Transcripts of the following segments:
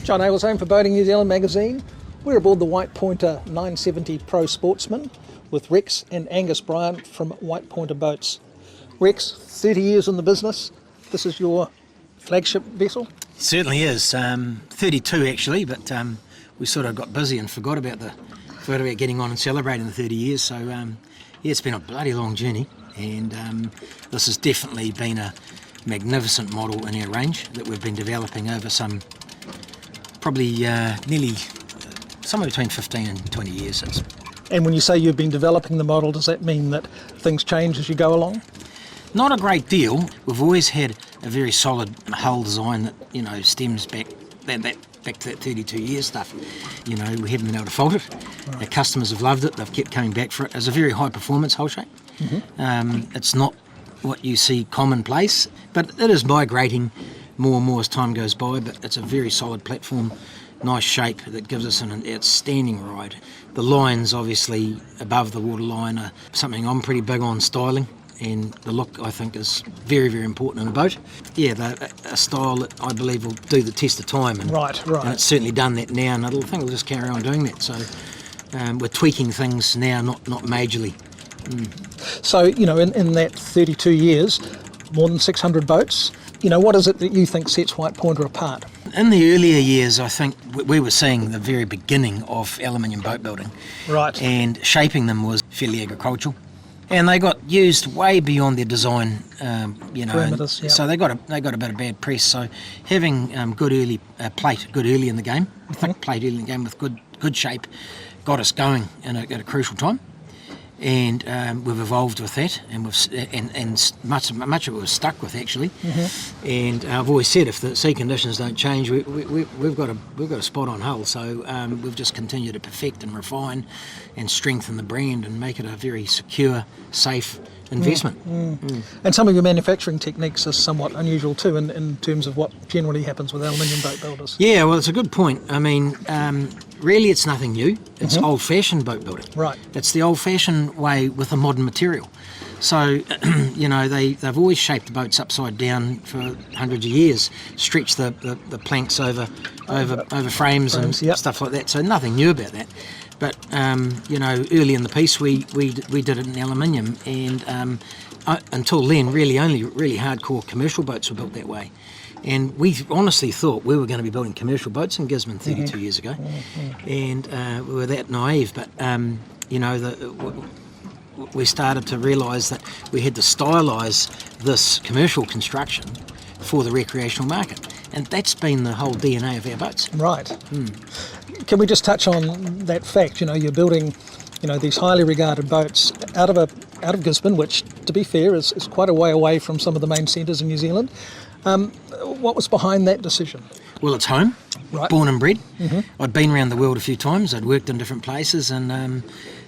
John Aylesham for Boating New Zealand magazine. We're aboard the White Pointer 970 Pro Sportsman with Rex and Angus Bryant from White Pointer Boats. Rex, 30 years in the business. This is your flagship vessel? Certainly is. 32 actually, but we sort of got busy and forgot about getting on and celebrating the 30 years. So yeah, it's been a bloody long journey, and this has definitely been a magnificent model in our range that we've been developing over some probably nearly somewhere between 15 and 20 years since. And when you say you've been developing the model, does that mean that things change as you go along? Not a great deal. We've always had a very solid hull design that, you know, stems back to that 32 years stuff. You know, we haven't been able to fault it. Right. Our customers have loved it. They've kept coming back for it. It's a very high performance hull shape. Mm-hmm. It's not what you see commonplace, but it is migrating more and more as time goes by. But it's a very solid platform, nice shape that gives us an outstanding ride. The lines, obviously, above the waterline are something I'm pretty big on styling. And the look, I think, is very, very important in a boat. Yeah, a style that I believe will do the test of time. And, right. And it's certainly done that now, and I think it'll just carry on doing that. So we're tweaking things now, not majorly. So, you know, in that 32 years, more than 600 boats, you know, what is it that you think sets White Pointer apart? In the earlier years, I think we were seeing the very beginning of aluminium boat building. Right. And shaping them was fairly agricultural. And they got used way beyond their design, you know. Parameters, yeah. So they got a bit of bad press. So having good early plate, good early in the game, thick plate early in the game with good shape, got us going at a crucial time. And we've evolved with that, and much of it was stuck with actually. Mm-hmm. And I've always said if the sea conditions don't change, we've got a spot on hull. So we've just continued to perfect and refine and strengthen the brand and make it a very secure, safe investment. And some of your manufacturing techniques are somewhat unusual too in terms of what generally happens with aluminium boat builders. Yeah, well, it's a good point. I mean, really it's nothing new. It's old-fashioned boat building. Right. It's the old-fashioned way with a modern material. So, you know, they've always shaped the boats upside down for hundreds of years, stretched the planks over frames and stuff like that. So nothing new about that. But, you know, early in the piece we did it in aluminium, and until then really only really hardcore commercial boats were built that way. And we honestly thought we were going to be building commercial boats in Gisborne 32 years ago, and we were that naive. But, you know, we started to realise that we had to stylise this commercial construction for the recreational market. And that's been the whole DNA of our boats. Right. Can we just touch on that fact? You know, you're building, you know, these highly regarded boats out of Gisborne, which, to be fair, is quite a way away from some of the main centres in New Zealand. What was behind that decision? Well, it's home, right. Born and bred. I'd been around the world a few times. I'd worked in different places, and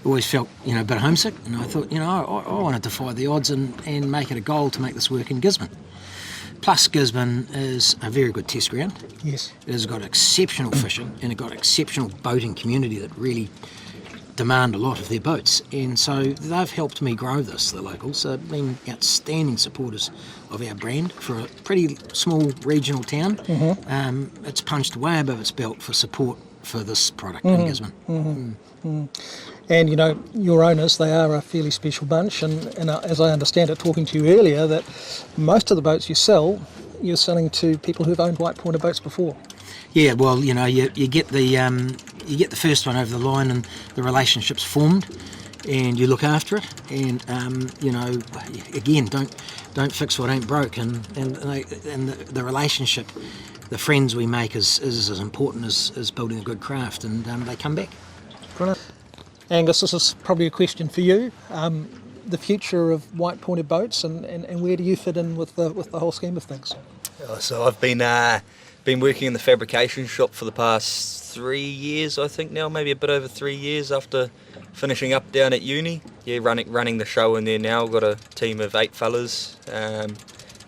always felt, you know, a bit homesick. And I thought, you know, I want to defy the odds and make it a goal to make this work in Gisborne. Plus, Gisborne is a very good test ground. Yes. It has got exceptional fishing, and it got exceptional boating community that really demand a lot of their boats. And so they've helped me grow this, the locals. They've been outstanding supporters of our brand for a pretty small regional town. It's punched way above its belt for support for this product in Gisborne. And, you know, your owners, they are a fairly special bunch, and as I understand it, talking to you earlier, that most of the boats you sell, you're selling to people who've owned White Pointer boats before. Yeah, well, you know, you get the first one over the line, and the relationship's formed, and you look after it, and you know, again, don't fix what ain't broke, and the relationship, the friends we make is as important as building a good craft, and they come back. Brilliant. Angus, this is probably a question for you. The future of White Pointer boats, and where do you fit in with the whole scheme of things? So I've been working in the fabrication shop for the past 3 years, I think now, maybe a bit over 3 years after finishing up down at uni. Yeah, running the show in there now. Got a team of 8 fellas.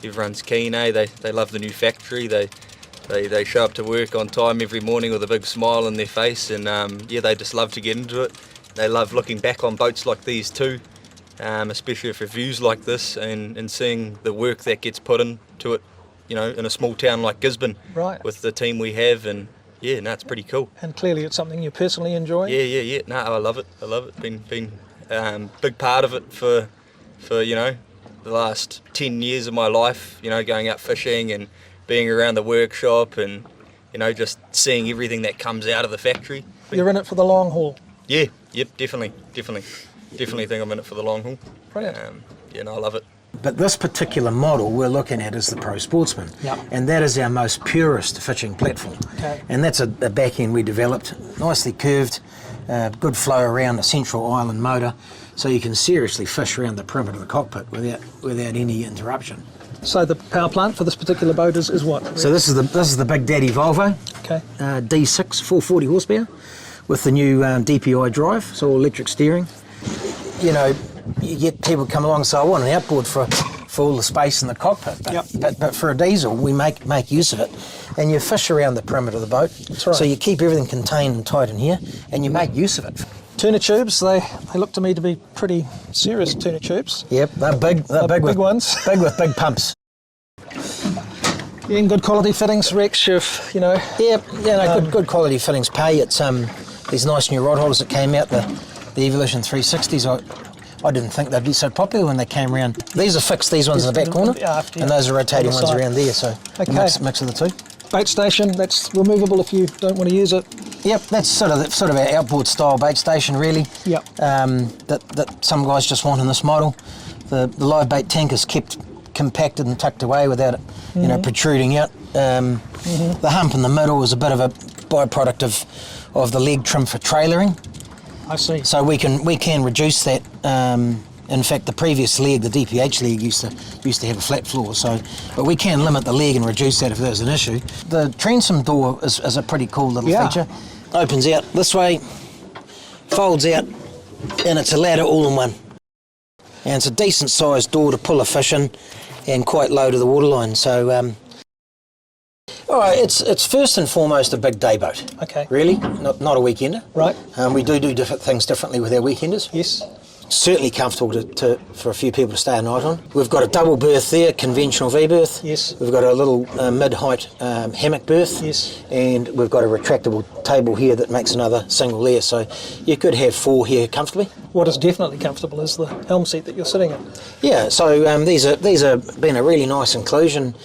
Everyone's keen, They love the new factory. They show up to work on time every morning with a big smile on their face, and they just love to get into it. They love looking back on boats like these too, especially for views like this, and seeing the work that gets put into it, you know, in a small town like Gisborne, right. with the team we have, and yeah, no, it's pretty cool. And clearly it's something you personally enjoy. Yeah. No, I love it. Been big part of it for the last 10 years of my life. Going out fishing and being around the workshop and just seeing everything that comes out of the factory. You're in it for the long haul. Yeah, yep, definitely think I'm in it for the long haul. Brilliant. I love it. But this particular model we're looking at is the Pro Sportsman, Yep. and that is our most purest fishing platform. Okay. And that's a back end we developed, nicely curved, good flow around a central island motor, so you can seriously fish around the perimeter of the cockpit without any interruption. So the power plant for this particular boat is what? So this is the Big Daddy Volvo, Okay. D6, 440 horsepower, with the new DPI drive, so all electric steering. You get people come along and say, I want an outboard for all the space in the cockpit. But for a diesel, we make use of it. And you fish around the perimeter of the boat. That's right. So you keep everything contained and tight in here, and you make use of it. Tuna tubes, they look to me to be pretty serious tuna tubes. Yep, they're big. They're Big with, ones. Big with big pumps. In good quality fittings, Rex, Yep, good quality fittings pay. It's these nice new rod holders that came out, the Evolution 360s. I didn't think they'd be so popular when they came around. These are fixed, these ones in the back corner, and those are rotating ones around there, so Okay. mix of the two. bait station, that's removable if you don't want to use it. Yep, that's sort of our outboard style bait station really. Yep. That some guys just want in this model. The live bait tank is kept compacted and tucked away without it, protruding out. The hump in the middle is a bit of a byproduct of the leg trim for trailering. I see. So we can reduce that. In fact, the previous leg, the DPH leg, used to have a flat floor. But we can limit the leg and reduce that if there's an issue. The transom door is a pretty cool little feature. Opens out this way, folds out, and it's a ladder all in one. And it's a decent sized door to pull a fish in, and quite low to the waterline. So, all right, it's first and foremost a big day boat. Okay. Really, not a weekender. Right. We do different things differently with our weekenders. Yes. Certainly comfortable for a few people to stay a night on. We've got a double berth there, conventional V-berth. Yes. We've got a little mid-height hammock berth. Yes. And we've got a retractable table here that makes another single there. So you could have 4 here comfortably. What is definitely comfortable is the helm seat that you're sitting in. Yeah, so these are been a really nice inclusion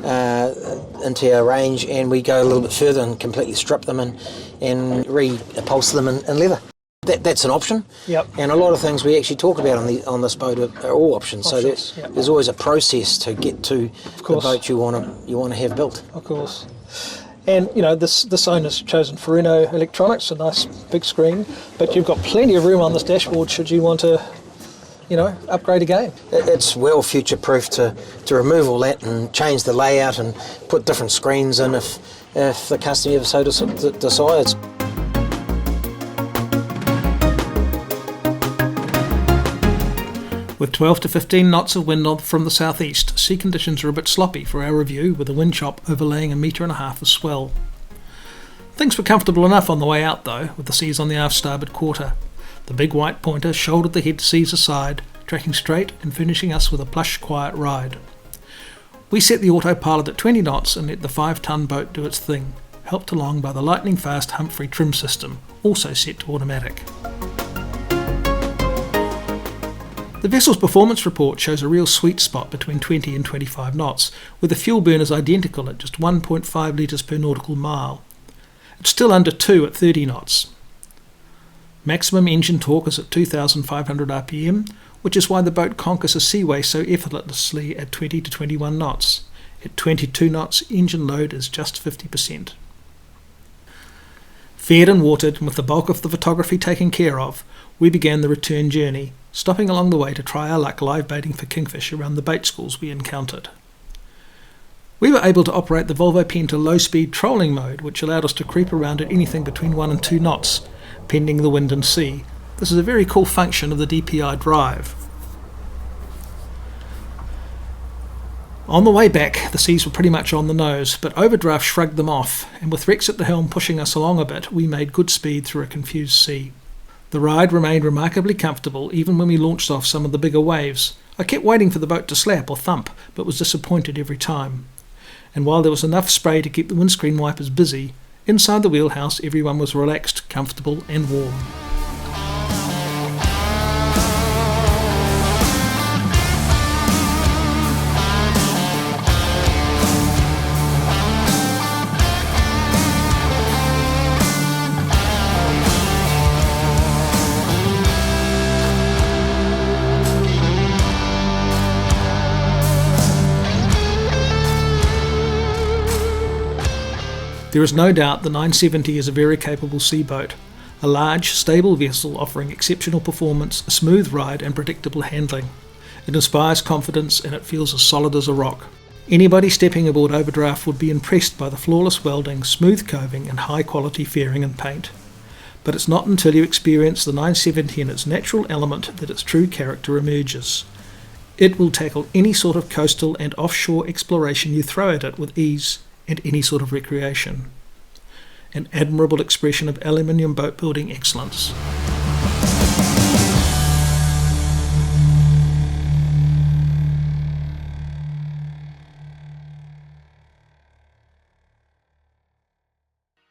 into our range, and we go a little bit further and completely strip them and re-upholster them in leather. That's an option. Yep. And a lot of things we actually talk about on this boat are all options. So there's always a process to get to the boat you want to have built. Of course. And this owner's chosen Furuno electronics, a nice big screen, but you've got plenty of room on this dashboard should you want to, upgrade again. It's well future-proof to remove all that and change the layout and put different screens in if the customer ever so decides. With 12 to 15 knots of wind from the southeast, sea conditions are a bit sloppy for our review, with the wind chop overlaying 1.5 metres of swell. Things were comfortable enough on the way out though, with the seas on the aft starboard quarter. The big white pointer shouldered the head seas aside, tracking straight and finishing us with a plush, quiet ride. We set the autopilot at 20 knots and let the 5-ton boat do its thing, helped along by the lightning-fast Humphrey trim system, also set to automatic. The vessel's performance report shows a real sweet spot between 20 and 25 knots, with the fuel burners identical at just 1.5 litres per nautical mile. It's still under 2 at 30 knots. Maximum engine torque is at 2,500 RPM, which is why the boat conquers a seaway so effortlessly at 20 to 21 knots. At 22 knots, engine load is just 50%. Fed and watered, and with the bulk of the photography taken care of, we began the return journey, stopping along the way to try our luck live baiting for kingfish around the bait schools we encountered. We were able to operate the Volvo Penta low-speed trolling mode, which allowed us to creep around at anything between 1 and 2 knots, pending the wind and sea. This is a very cool function of the DPI drive. On the way back, the seas were pretty much on the nose, but Overdraft shrugged them off, and with Rex at the helm pushing us along a bit, we made good speed through a confused sea. The ride remained remarkably comfortable even when we launched off some of the bigger waves. I kept waiting for the boat to slap or thump, but was disappointed every time. And while there was enough spray to keep the windscreen wipers busy, Inside the wheelhouse, everyone was relaxed, comfortable and warm. There is no doubt the 970 is a very capable seaboat, a large, stable vessel offering exceptional performance, a smooth ride and predictable handling. It inspires confidence and it feels as solid as a rock. Anybody stepping aboard Overdraft would be impressed by the flawless welding, smooth coving and high quality fairing and paint. But it's not until you experience the 970 in its natural element that its true character emerges. It will tackle any sort of coastal and offshore exploration you throw at it with ease, and any sort of recreation. An admirable expression of aluminium boat building excellence.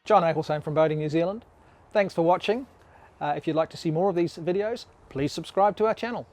John Ecclestone from Boating New Zealand. Thanks for watching. If you'd like to see more of these videos, please subscribe to our channel.